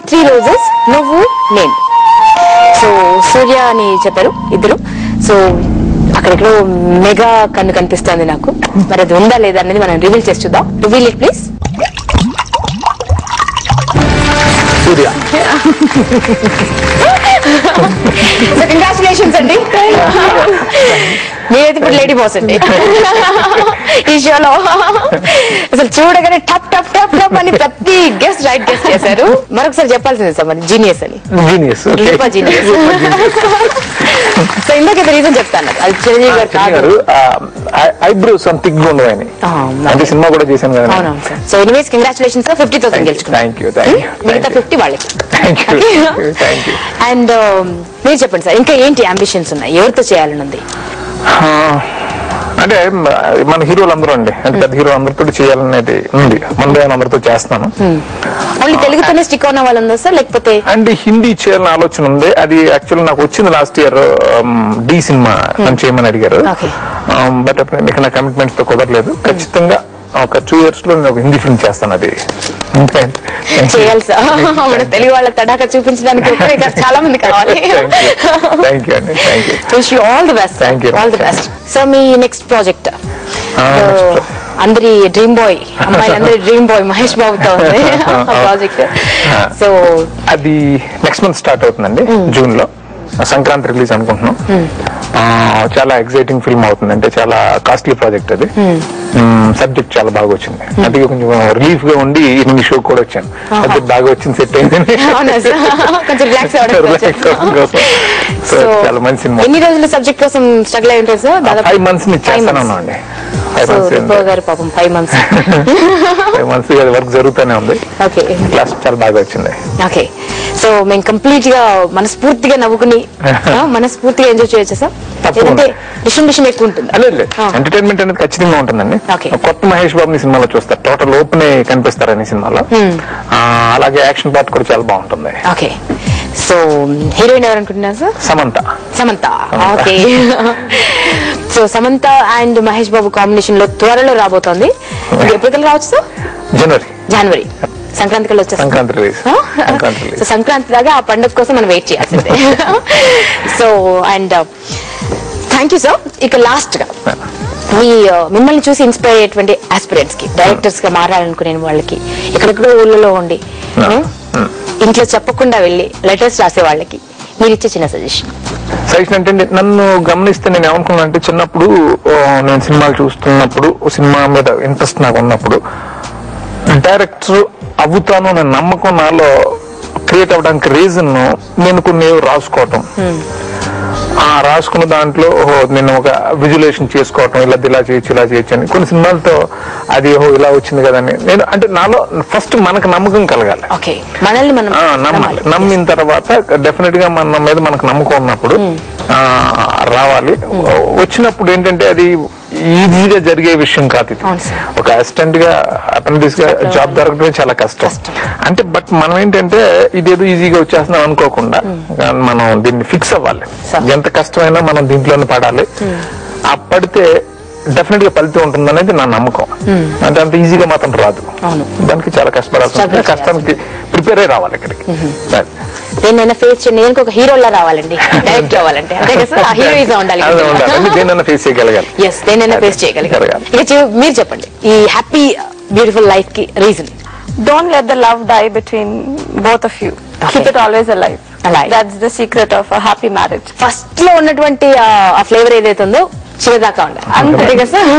Three roses, నువ్వు నేను. So సూర్య అని చెప్పారు ఇద్దరు. సో అక్కడెక్కడో మెగా కన్ను కనిపిస్తుంది నాకు. మరి అది ఉందా లేదా అనేది మనం రివీల్ చేసి చూద్దాం. Reveal it please. Surya. So congratulations అండి. మీరైతే ఇప్పుడు లేడీ బాస్ అండి ఈ షోలో. అసలు చూడగానే టప్ టప్ టప్ టప్ అని ప్రతి గెస్ట్ రైట్ గెస్ట్ చేశారు. మరొకసారి చెప్పాల్సింది సార్ మరి జీనియస్ అని. జీనియస్. సో ఇందాక రీజన్ చెప్తాను. అది చిరంజీవి గారు ఐబ్రోస్ అంత థిక్ గా ఉండవని అంటే సినిమా కూడా చేశాను కదా. అవునవును sir. So anyways congratulations sir, 50,000 గెలుచుకున్నారు. మిగతా 50 వాళ్ళకి. అండ్ మీరు చెప్పండి సార్, ఇంకా ఏంటి అంబిషన్స్ ఉన్నాయి, ఎవరితో చేయాలని ఉంది? అంటే మన హీరోలు అందరూ అండి, అంటే పెద్ద హీరోలు అందరితో చేయాలనేది ఉంది. ముందే అందరితో చేస్తాను. ఓన్లీ తెలుగుతోనే స్టిక్ ఉన్న వాళ్ళు ఉందా సార్, లేకపోతే? అంటే హిందీ చేయాలని ఆలోచన ఉంది. అది యాక్చువల్ నాకు వచ్చింది లాస్ట్ ఇయర్ డి సినిమా నన్ను చేయమని అడిగారు. బట్ ఇక్కడ నా కమిట్మెంట్స్ తో కుదరలేదు. ఖచ్చితంగా ఒక 2 years లో నేను ఒక హిందీ ఫిల్మ్ చేస్తాను. అది చేయాలి సార్. మన తెలుగు వాళ్ళ తడాక చూపించడానికి చాలా మంది కావాలి. థ్యాంక్ యూ అండి. Wish you all the best. All the best. So మీ నెక్స్ట్ ప్రాజెక్ట్ అందరి డ్రీమ్ బాయ్, అమ్మాయిలందరి డ్రీమ్ బాయ్ మహేష్ బాబుతో ఉంది ప్రాజెక్ట్. సో అది నెక్స్ట్ మంత్ స్టార్ట్ అవుతుందండి, జూన్ లో. సంక్రాంతి రిలీజ్ అనుకుంటున్నాం. చాలా ఎక్సైటింగ్ ఫిల్మ్ అవుతుంది. అంటే చాలా కాస్ట్లీ ప్రాజెక్ట్ అది. సబ్జెక్ట్ చాలా బాగా వచ్చింది. అది కొంచెం రిలీఫ్ గా ఉండి ఈ షో కూడా వచ్చాను. సబ్జెక్ట్ బాగా వచ్చింది, సెట్ అయింది. చాలా మంచి సినిమా. ఎన్ని రోజులు సబ్జెక్ట్ కోసం స్ట్రగుల్ అయి ఉంటారు సార్? 5 months నుంచి చేస్తాను అండి. పాపం 5 months వర్క్ జరుగుతూనే ఉంది. క్లాస్ చాలా బాగా వచ్చింది. ఓకే. సో మేము కంప్లీట్ గా మనస్ఫూర్తిగా నవ్వుకుని మనస్ఫూర్తిగా ఎంజాయ్ చేయొచ్చా సార్? ఎందుకంటే డిస్ట్రిబ్యూషన్ ఎక్కువ ఉంటుంది. ఎంటర్టైన్మెంట్ అనేది ఖచ్చితంగా ఉంటుందండి. కొత్త మహేష్ బాబుని సినిమాలో చూస్తారు, టోటల్ ఓపెన్ కనిపిస్తారని సినిమాలో. అలాగే యాక్షన్ పార్ట్ కూడా చాలా బాగుంటుంది. ఓకే. సో హీరోయిన్ ఎవరు అనుకుంటున్నారు sir? Samantha. Okay. So Samantha and Mahesh Babu combination లో త్వరలో రాబోతోంది. ఎప్పటికల్లా రావచ్చు సార్? జనవరి సంక్రాంతి కల్లా వచ్చేస్తుంది. సో సంక్రాంతి దాకా ఆ పండుగ కోసం మనం వెయిట్ చేయాల్సిందే. So and thank you sir. ఇక లాస్ట్ గా మిమ్మల్ని చూసి ఇన్స్పైర్ అయ్యేటువంటి ఆస్పిరెంట్స్ కి, డైరెక్టర్స్ గా మారాలనుకునే వాళ్ళకి, ఎక్కడెక్కడో ఊళ్ళలో ఉండి ఇంట్లో చెప్పకుండా వెళ్ళి లెటర్స్ రాసే వాళ్ళకి మీరు ఇచ్చే చిన్న సజెషన్ అంటే, నన్ను గమనిస్తే నేను ఏమనుకున్నా అంటే, చిన్నప్పుడు నేను సినిమాలు చూస్తున్నప్పుడు, సినిమా మీద ఇంట్రెస్ట్ నాకు ఉన్నప్పుడు, డైరెక్టర్ అవుతాను అనే నమ్మకం నాలో క్రియేట్ అవ్వడానికి రీజన్ నేను కొన్ని రాసుకోవటం. ఆ రాసుకున్న దాంట్లో నేను ఒక విజువలైజేషన్ చేసుకోవటం, ఇలా చేయొచ్చు అని. కొన్ని సినిమాలతో అది ఇలా వచ్చింది కదని నేను, అంటే నాలో ఫస్ట్ మనకు నమ్మకం కలగాలి. నమ్మిన తర్వాత డెఫినెట్ గా మన మీద మనకు నమ్మకం ఉన్నప్పుడు రావాలి. వచ్చినప్పుడు ఏంటంటే అది ఈజీగా జరిగే విషయం కాదు. ఒక అసిస్టెంట్ గా, అప్రెంటిస్ గా జాబ్ దొరకడమే చాలా కష్టం. అంటే బట్ మనం ఏంటంటే ఇదేదో ఈజీగా వచ్చేస్తున్నాం అనుకోకుండా మనం దీన్ని ఫిక్స్ అవ్వాలి. ఎంత కష్టమైనా మనం దీంట్లోనే పడాలి. ఆ పడితే డెఫినెట్ గా ఫలితం ఉంటుంది అనేది నా నమ్మకం. అంటే అంత ఈజీగా మాత్రం రాదు, దానికి చాలా కష్టపడాల్సి, కష్టానికి ప్రిపేర్ అయ్యి రావాలి ఇక్కడికి. దేన్నైనా ఫేస్ చేయండి, ఒక హీరోలా రావాలండి, డైరెక్ట్ అవ్వాలంటే అంతే కదా సార్, హీరోయిజం ఉండాలి, దేన్నైనా ఫేస్ చేయగలగాలి. ఎస్, దేన్నైనా ఫేస్ చేయగలగాలి. ఇక మీరు చెప్పండి ఈ హ్యాపీ బ్యూటిఫుల్ లైఫ్ కి reason. Don't let the love die between both of you. Keep it always alive. That's the secret of a happy marriage. First లో ఉన్నటువంటి ఆ ఫ్లేవర్ ఏదైతే ఉందో చివరిదాకా ఉండాలి, అంతే కదా సార్,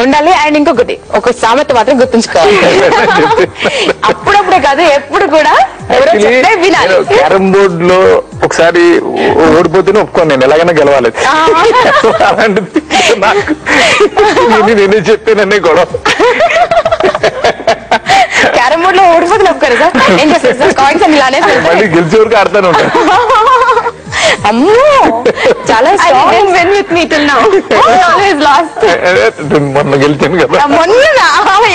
ఉండాలి. అండ్ ఇంకొకటి, ఒక సామెత మాత్రం గుర్తుంచుకోవాలి, అప్పుడప్పుడే కాదు ఎప్పుడు కూడా వినాలి. క్యారమ్ బోర్డ్ లో ఒకసారి ఓడిపోతేనే ఒప్పుకోను, నేను ఎలాగైనా గెలవాలి. అలాంటిది నేనే చెప్పాననే గొడవ. క్యారమ్ బోర్డ్ లో ఓడిపోతే ఒప్పుకోరు సార్, ఏం చేస్తారు సార్, కాయిన్స్ అని ఇలానే మళ్ళీ గెలిచే వరకు ఆడతాను ఉంటాను. అమ్మో, చాలా మొన్న గెలిచాను కదా, మొన్న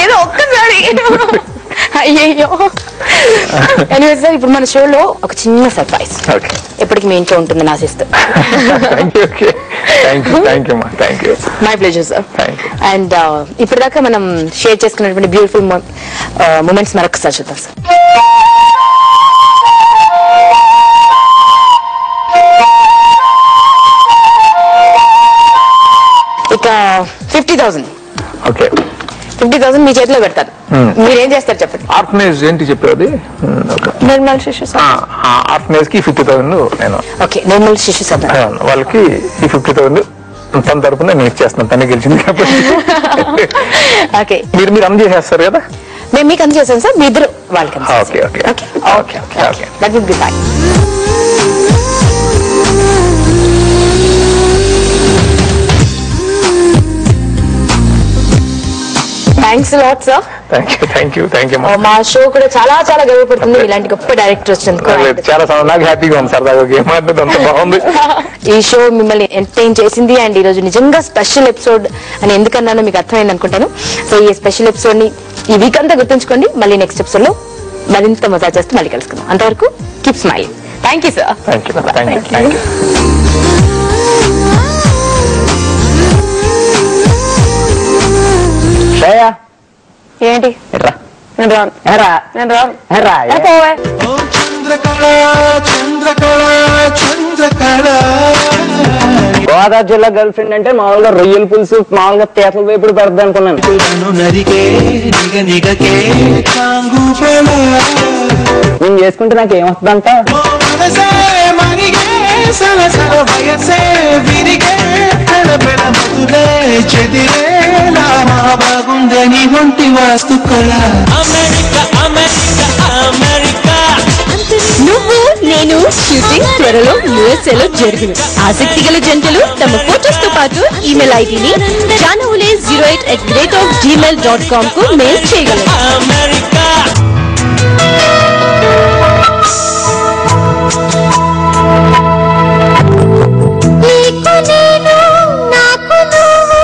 ఏదో ఒక్కసారి. అయ్యో. ఎనీవే సార్, ఇప్పుడు మన షోలో ఒక చిన్న సర్ప్రైజ్ ఎప్పటికి మీ ఇంట్లో ఉంటుందని ఆశిస్తూ. My pleasure sir. అండ్ ఇప్పటిదాకా మనం షేర్ చేసుకున్నటువంటి బ్యూటిఫుల్ మూమెంట్స్ మరొకసారి చూద్దాం సార్. ఇక 50,000. ఓకే, 50,000 మీ చేతిలో పెడతారు. మీరేం చేస్తారు చెప్పండి. ఆర్ఫనేజ్ ఏంటి చెప్పేది? నిర్మల్ శిశు ఆర్ఫనేజ్ కి 50,000 నేను. ఓకే, నిర్మల్ శిశు సభ వాళ్ళకి ఈ 50,000 తన తరపున నేను ఇచ్చేస్తున్నాను, తనే గెలిచింది కాబట్టి. ఓకే, మీరు అందజేసేస్తారు కదా? మేము మీకు అందజేస్తాం సార్, మీ ఇద్దరు వాళ్ళకి. Okay okay okay okay okay, that would be fine. Thanks lot sir. Thank you. మా షో కూడా చాలా చాలా గర్వపడుతుంది ఇలాంటి గొప్ప డైరెక్టర్ వచ్చినందుకు. చాలా నాకు హ్యాపీగా ఉంది సరదాగా గేమ్ ఆడినది, అంత బాగుంది. ఈ షో మిమ్మల్ని ఎంటర్టైన్ చేసింది అండ్ ఈ రోజు నిజంగా స్పెషల్ ఎపిసోడ్ అని ఎందుకన్నానో మీకు అర్థమైంది అనుకుంటాను. సో ఈ స్పెషల్ ఎపిసోడ్ ని ఈ వీక్ అంతా గుర్తుంచుకోండి. మళ్ళీ నెక్స్ట్ ఎపిసోడ్ లో మరింత మజా చేస్తూ మళ్ళీ కలుసుకుందాం. అంతవరకు keep smiling. Thank you sir. Thank you. ఏంటి? నేను రాను. గోదావరి జిల్లా గర్ల్ ఫ్రెండ్ అంటే మామూలుగా రొయ్యల పులుసు మామూలుగా తేతల వేపుడు పెడతా అనుకున్నాను. నేను చేసుకుంటే నాకు ఏమొస్తుందంట? నువ్వు నేను షూటింగ్ త్వరలో USA లో జరుగును. ఆసక్తి గల జంటలు తమ ఫోటోస్ తో పాటు ఈమెయిల్ ఐడిని janavule08@gmail.com కు మెయిల్ చేయగలరు. నీకు నేను నాకు నువ్వు